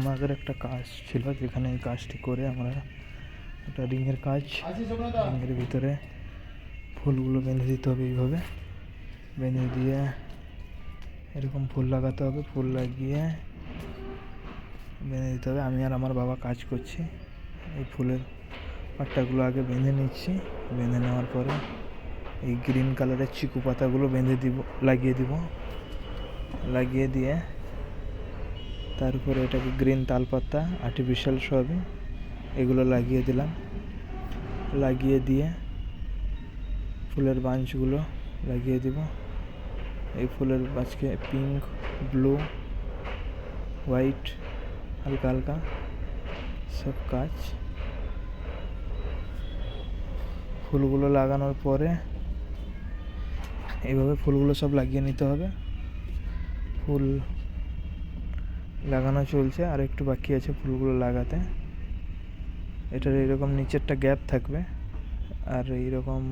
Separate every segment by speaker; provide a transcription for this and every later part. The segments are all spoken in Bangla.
Speaker 1: আমাদের একটা কাজ ছিল, যেখানে এই কাজটি করে আমরা একটা রিংয়ের কাজ, রিংয়ের ভিতরে ফুলগুলো বেঁধে দিতে হবে। এইভাবে বেঁধে দিয়ে এরকম ফুল লাগাতে হবে, ফুল লাগিয়ে বেঁধে দিতে হবে। আমি আর আমার বাবা কাজ করছি। এই ফুলের পাট্টাগুলো আগে বেঁধে নিচ্ছি। বেঁধে নেওয়ার পরে এই গ্রিন কালারের চিকু পাতাগুলো লাগিয়ে দিব। লাগিয়ে দিয়ে তারপরে এটাকে গ্রিন তালপাতা, আর্টিফিশিয়াল সবই এগুলো লাগিয়ে দিলাম। লাগিয়ে দিয়ে ফুলের বাঞ্চগুলো লাগিয়ে দিব। এই ফুলের বাঁচকে পিঙ্ক, ব্লু, হোয়াইট, হালকা হালকা সব কাজ। ফুলগুলো লাগানোর পরে এইভাবে ফুলগুলো সব লাগিয়ে নিতে হবে। ফুল লাগানো চলছে, আর একটু বাকি আছে ফুলগুলো লাগাতে। এটার এইরকম নিচেরটা গ্যাপ থাকবে, আর এইরকম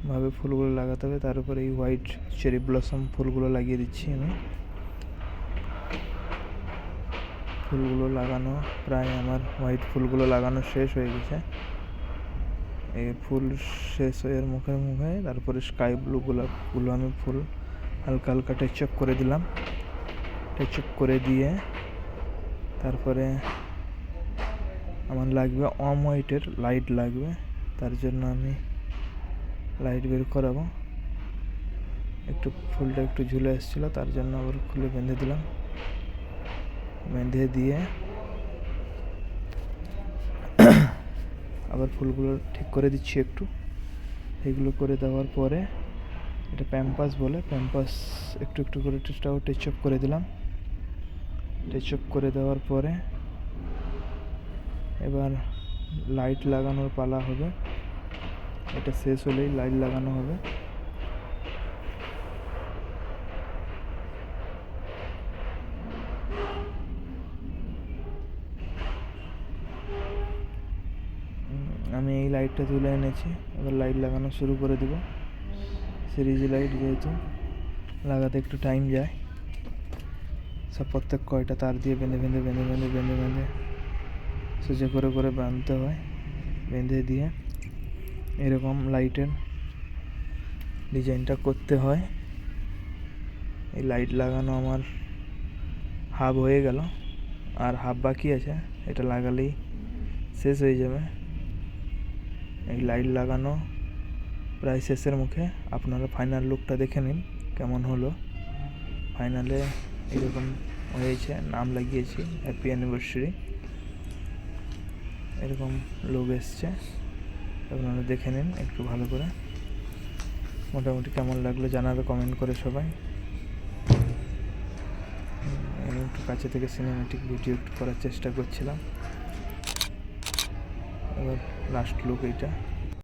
Speaker 1: ভাবে ফুলগুলো লাগাতে হবে। তার উপরে এই হোয়াইট চেরি ব্লসম ফুলগুলো লাগিয়ে দিচ্ছি আমি। ফুলগুলো লাগানো প্রায় আমার হোয়াইট ফুলগুলো লাগানো শেষ হয়ে গেছে। এই ফুল শেষ হয়ে মুখে মুখে তারপরে স্কাই ব্লু গোলাপগুলো আমি ফুল হালকা হালকা টাচ আপ করে দিলাম। টাচ আপ করে দিয়ে তারপরে আমার লাগবে ওয়ার্ম হোয়াইটের লাইট লাগবে। তার জন্য আমি লাইট বের করাবো। একটু ফুলটা একটু ঝুলে এসেছিলো, তার জন্য আবার খুলে বেঁধে দিলাম। বেঁধে দিয়ে আবার ফুলগুলো ঠিক করে দিচ্ছি একটু। এগুলো করে দেওয়ার পরে এটা প্যাম্পাস বলে, প্যাম্পাস একটু একটু করে টাচ আপ করে দিলাম। টাচ আপ করে দেওয়ার পরে এবার লাইট লাগানোর পালা হবে। এটা শেষ হলেই লাইট লাগানো হবে। আমি এই লাইটটা তুলে এনেছি, এবার লাইট লাগানো শুরু করে দেব। সিরিজ লাইট যেহেতু লাগাতে একটু টাইম যায়, সব প্রত্যেক কয়টা তার দিয়ে বেঁধে সোজা করে করে বাঁধতে হয়। বেঁধে দিয়ে এরকম লাইটের ডিজাইনটা করতে হয়। এই লাইট লাগানো আমার হাফ হয়ে গেল, আর হাফ বাকি আছে। এটা লাগালেই শেষ হয়ে যাবে। এই লাইট লাগানো প্রায় শেষের মুখে। আপনারা ফাইনাল লুকটা দেখে নিন কেমন হলো। ফাইনালে এরকম হয়েছে, নাম লাগিয়েছি হ্যাপি অ্যানিভার্সারি, এরকম লোক এসছে। আপনারা দেখে নিন একটু ভালো করে। মোটামুটি কেমন লাগলো জানাবে কমেন্ট করে সবাই। আমি একটু কাছে থেকে সিনেমেটিক ভিডিও একটু করার চেষ্টা করছিলাম। এবার লাস্ট লুক এইটা।